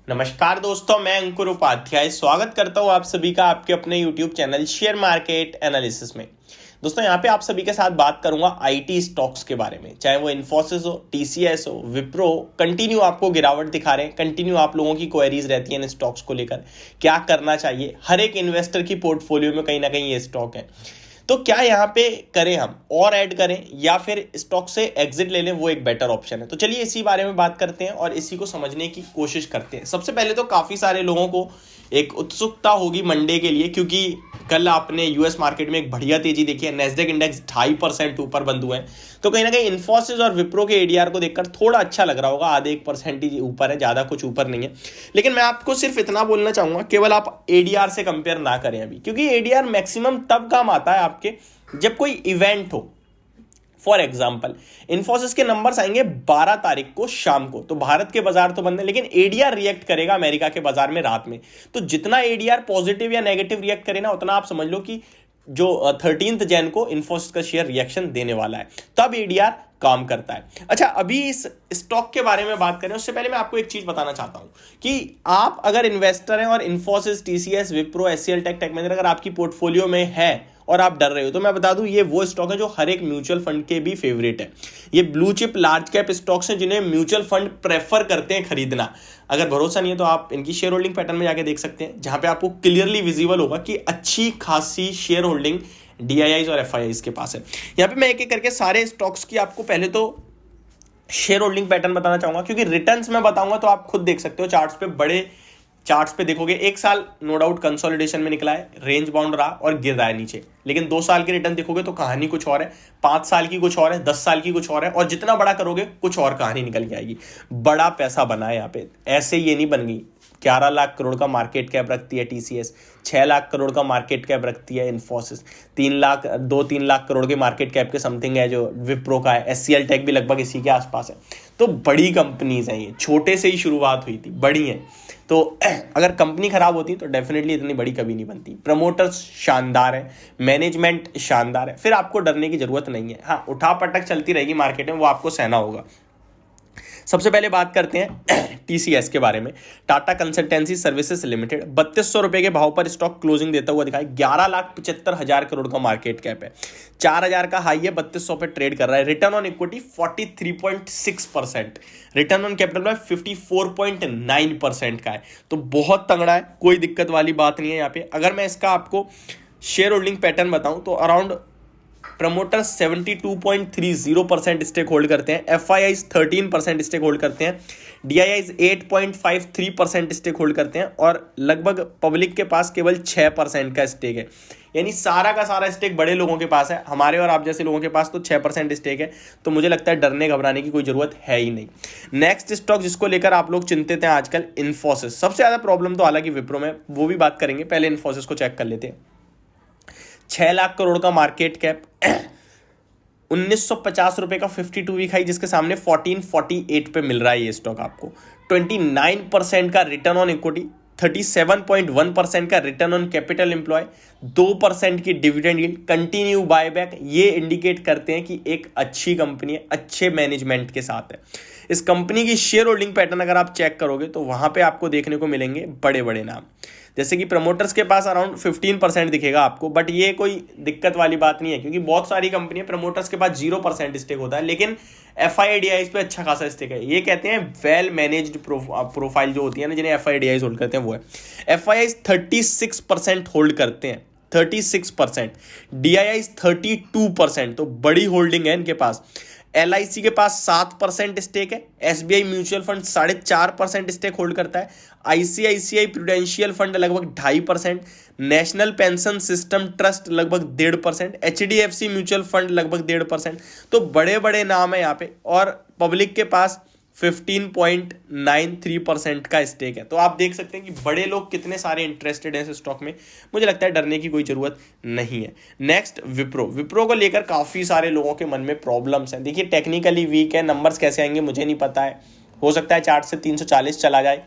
नमस्कार दोस्तों, मैं अंकुर उपाध्याय स्वागत करता हूं आप सभी का आपके अपने YouTube channel share market analysis में। दोस्तों यहाँ पे आप सभी के साथ बात करूंगा आईटी स्टॉक्स के बारे में, चाहे वो इन्फोसिस हो, टीसीएस हो, विप्रो। कंटिन्यू आपको गिरावट दिखा रहे हैं, कंटिन्यू आप लोगों की क्वेरीज रहती है इन स्टॉक्स को लेकर क्या करना चाहिए। हर एक इन्वेस्टर की पोर्टफोलियो में कहीं ना कहीं ये स्टॉक है, तो क्या यहाँ पे करें, हम और ऐड करें या फिर स्टॉक से एग्जिट ले लें, वो एक बेटर ऑप्शन है। तो चलिए इसी बारे में बात करते हैं और इसी को समझने की कोशिश करते हैं। सबसे पहले तो काफ़ी सारे लोगों को एक उत्सुकता होगी मंडे के लिए, क्योंकि कल आपने यूएस मार्केट में एक बढ़िया तेजी देखी है। नेस्डेक इंडेक्स 2.5% ऊपर बंद हुए हैं, तो कहीं ना कहीं इन्फोसिस और विप्रो के एडीआर को देखकर थोड़ा अच्छा लग रहा होगा। आधे 1% ऊपर है, ज़्यादा कुछ ऊपर नहीं है। लेकिन मैं आपको सिर्फ इतना बोलना चाहूँगा, केवल आप एडीआर से कंपेयर ना करें अभी, क्योंकि एडीआर मैक्सिमम तब काम आता है आपके जब कोई इवेंट हो। फॉर एग्जाम्पल इन्फोसिस के नंबर्स आएंगे 12 तारीख को शाम को, तो भारत के बाजार तो बंद है, लेकिन एडीआर रिएक्ट करेगा अमेरिका के बाजार में रात में। तो जितना एडीआर पॉजिटिव या नेगेटिव रिएक्ट करे ना, उतना आप समझ लो कि जो 13 जैन को इन्फोसिस का शेयर रिएक्शन देने वाला है, तब एडीआर काम करता है। अच्छा, अभी इस स्टॉक के बारे में बात करें उससे पहले मैं आपको एक चीज बताना चाहता हूं कि आप अगर इन्वेस्टर हैं और इन्फोसिस, टीसीएस, विप्रो, एचसीएल टेक, टेक महिंद्रा अगर आपकी पोर्टफोलियो में है और आप डर रहे हो, तो मैं बता दूं ये वो स्टॉक है जो हर एक म्यूचुअल फंड के भी फेवरेट है। ये blue chip large cap stocks हैं जिन्हें म्यूचुअल फंड प्रेफर करते हैं खरीदना। अगर भरोसा नहीं है तो आप इनकी शेयर होल्डिंग पैटर्न में जाके देख सकते हैं, जहां पे आपको क्लियरली विजिबल होगा कि अच्छी खासी शेयर होल्डिंग डीआईआईज और एफआईआईज के पास है। यहां पे मैं एक एक करके सारे स्टॉक्स की आपको पहले तो शेयर होल्डिंग पैटर्न बताना चाहूंगा, क्योंकि रिटर्न्स में बताऊंगा तो आप खुद देख सकते हो। चार्ट्स पे, बड़े चार्ट्स पे देखोगे, एक साल नो डाउट कंसोलिडेशन में निकला है, रेंज बाउंड रहा और गिर रहा है नीचे। लेकिन 2 साल के रिटर्न देखोगे तो कहानी कुछ और है, 5 साल की कुछ और है, 10 साल की कुछ और है, और जितना बड़ा करोगे कुछ और कहानी निकल के आएगी। बड़ा पैसा बना है यहाँ पे, ऐसे ये नहीं बन गई। 11 लाख करोड़ का मार्केट कैप रखती है टीसीएस, 6 लाख करोड़ का मार्केट कैप रखती है इन्फोसिस, 2-3 लाख करोड़ के मार्केट कैप के समथिंग है जो विप्रो का है, एचसीएल टेक भी लगभग इसी के आसपास है। तो बड़ी कंपनीज हैं ये, छोटे से ही शुरुआत हुई थी, बड़ी हैं। तो अगर कंपनी खराब होती तो डेफिनेटली इतनी बड़ी कभी नहीं बनती। प्रमोटर्स शानदार है, मैनेजमेंट शानदार है, फिर आपको डरने की जरूरत नहीं है। हाँ, उठा पटक चलती रहेगी मार्केट में, वो आपको सहना होगा। सबसे पहले बात करते हैं टीसीएस के बारे में। टाटा कंसल्टेंसी सर्विसेज लिमिटेड 3200 रुपए के भाव पर स्टॉक क्लोजिंग देता हुआ दिखाई। 11,75,000 करोड़ का मार्केट कैप है, 4000 का हाई है, 3200 पे ट्रेड कर रहा है। Return on equity 43.6%, return on capital में 54.9% का है। तो बहुत तगड़ा है, कोई दिक्कत वाली बात नहीं है यहाँ पे। अगर मैं इसका आपको शेयर होल्डिंग पैटर्न बताऊं तो अराउंड प्रमोटर्स 72.30% स्टेक होल्ड करते हैं, एफआईआईज 13% स्टेक होल्ड करते हैं, डीआईआईज 8.53% स्टेक होल्ड करते हैं, और लगभग पब्लिक के पास केवल 6% का स्टेक है। यानी सारा का सारा स्टेक बड़े लोगों के पास है, हमारे और आप जैसे लोगों के पास तो 6% स्टेक है। तो मुझे लगता है डरने घबराने की कोई जरूरत है ही नहीं। नेक्स्ट स्टॉक जिसको लेकर आप लोग चिंतित हैं आजकल, इन्फोसिस। सबसे ज्यादा प्रॉब्लम तो हालांकि विप्रो में, वो भी बात करेंगे, पहले इन्फोसिस को चेक कर लेते हैं। 6 लाख करोड़ का मार्केट कैप, 1950 रुपए का 52 वीक हाई, जिसके सामने 1448 पे मिल रहा है ये स्टॉक आपको। 29% का रिटर्न ऑन इक्विटी, 37.1% का रिटर्न ऑन कैपिटल एम्प्लॉय, 2% की डिविडेंड यील्ड, कंटिन्यू बायबैक। ये इंडिकेट करते हैं कि एक अच्छी कंपनी है, अच्छे मैनेजमेंट के साथ है। इस कंपनी की शेयर होल्डिंग पैटर्न अगर आप चेक करोगे तो वहां पे आपको देखने को मिलेंगे बड़े बड़े नाम, जैसे कि प्रमोटर्स के पास अराउंड 15% दिखेगा आपको। बट ये कोई दिक्कत वाली बात नहीं है, क्योंकि बहुत सारी कंपनी है प्रमोटर्स के पास 0% स्टेक होता है, लेकिन एफआईडीआईज पे अच्छा खासा स्टेक है। ये कहते हैं वेल मैनेज्ड प्रोफाइल जो होती है ना, जिन्हें एफआईडीआईज होल्ड करते हैं, वो है। एफआईआईज 36% होल्ड करते हैं, 36%, डीआईआईज 32%, तो बड़ी होल्डिंग है इनके पास। एलआईसी के पास 7% स्टेक है, SBI mutual fund 4.5% stake hold करता है, आईसीआईसीआई प्रूडेंशियल फंड लगभग 2.5%, नेशनल पेंशन सिस्टम ट्रस्ट लगभग 1.5%, एचडीएफसी म्यूचुअल फंड लगभग 1.5%। तो बड़े बड़े नाम है यहाँ पे, और पब्लिक के पास 15.93% का स्टेक है। तो आप देख सकते हैं कि बड़े लोग कितने सारे इंटरेस्टेड हैं इस स्टॉक में। मुझे लगता है डरने की कोई जरूरत नहीं है। नेक्स्ट विप्रो को लेकर काफी सारे लोगों के मन में प्रॉब्लम्स हैं। देखिए, टेक्निकली वीक है, नंबर्स कैसे आएंगे मुझे नहीं पता है, हो सकता है चार्ट से 340 चला जाए,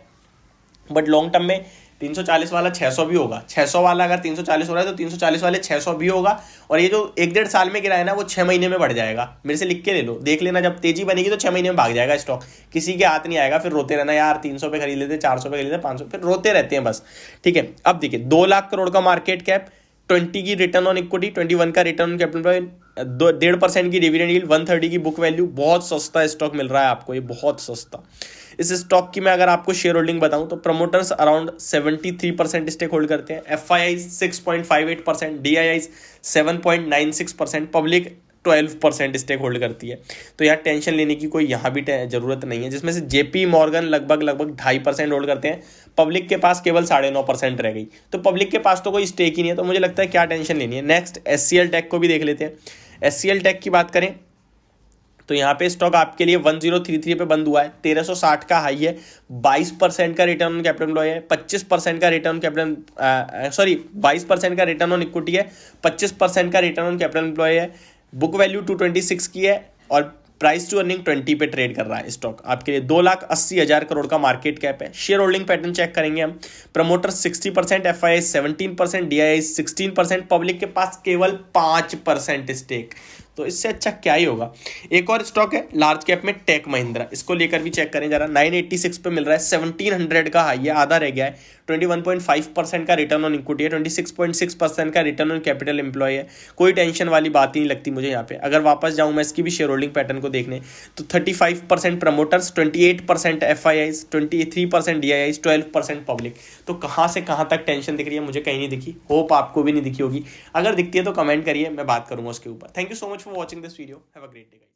बट लॉन्ग टर्म में 340 वाला 600 भी होगा, 600 वाला अगर 340 हो रहा है तो 340 वाले 600 भी होगा, और ये जो 1-1.5 साल में गिरा है ना वो 6 महीने में बढ़ जाएगा। मेरे से लिख के ले लो, देख लेना, जब तेजी बनेगी तो 6 महीने में भाग जाएगा स्टॉक, किसी के हाथ नहीं आएगा। फिर रोते रहना यार 300 पे खरीद लेते, 400 पे खरीद लेते, 500, फिर रोते रहते हैं बस। ठीक है, अब देखिए 2 लाख करोड़ का मार्केट कैप, 20 की रिटर्न ऑन इक्विटी, 21 का रिटर्न ऑन कैपिटल, 1.5% की डिविडेंड यील्ड, 130 की बुक वैल्यू, बहुत सस्ता स्टॉक मिल रहा है आपको, ये बहुत सस्ता। इस स्टॉक की मैं अगर आपको शेयर होल्डिंग बताऊं तो प्रमोटर्स अराउंड 73% स्टेक होल्ड करते हैं, FII 6.58%, DII 7.96%, public 12% stake hold करती है। तो यहाँ टेंशन लेने की कोई यहाँ भी जरूरत नहीं है, जिसमें से JP मॉर्गन लगभग 2.5% होल्ड करते हैं, पब्लिक के पास केवल 9.5% रह गई। तो पब्लिक के पास तो कोई स्टेक ही नहीं है, तो मुझे लगता है क्या टेंशन लेनी है। नेक्स्ट SCL टेक को भी देख लेते हैं। SCL टेक की बात करें तो यहाँ पे स्टॉक आपके लिए 1033 पे बंद हुआ है, 1360 का हाई है, 22% का रिटर्न ऑन कैपिटल एम्प्लॉय है, 25% का रिटर्न कैपिटल 22% का रिटर्न ऑन इक्विटी है, 25% का रिटर्न ऑन कैपिटल एम्प्लॉय है, बुक वैल्यू 226 की है, और प्राइस टू अर्निंग 20 पे ट्रेड कर रहा है स्टॉक आपके लिए। 2,80,000 करोड़ का मार्केट कैप है। शेयर होल्डिंग पैटर्न चेक करेंगे हम, प्रमोटर 60%, FII 17%, DII 16%, पब्लिक के पास केवल 5% स्टेक। तो इससे अच्छा क्या ही होगा। एक और स्टॉक है लार्ज कैप में, टेक महिंद्रा, इसको लेकर भी चेक करें जरा। 986 पे मिल रहा है, 1700 का हाई है, आधा रह गया है, 21.5% का रिटर्न ऑन इक्विटी है, 26.6% का रिटर्न ऑन कैपिटल एम्प्लॉय है। कोई टेंशन वाली बात ही नहीं लगती मुझे यहाँ पे। अगर वापस जाऊँ मैं इसकी भी शेयर होल्डिंग पैटर्न को देखने तो 35% प्रमोटर्स, 28% FIIs, 23% DIIs, 12% पब्लिक। तो कहाँ से कहाँ तक टेंशन दिख रही है, मुझे कहीं नहीं दिखी, होप आपको भी नहीं दिखी होगी। अगर दिखती है तो कमेंट करिए, मैं बात करूंगा उसके ऊपर। Thank you so much for watching this video, have a great day.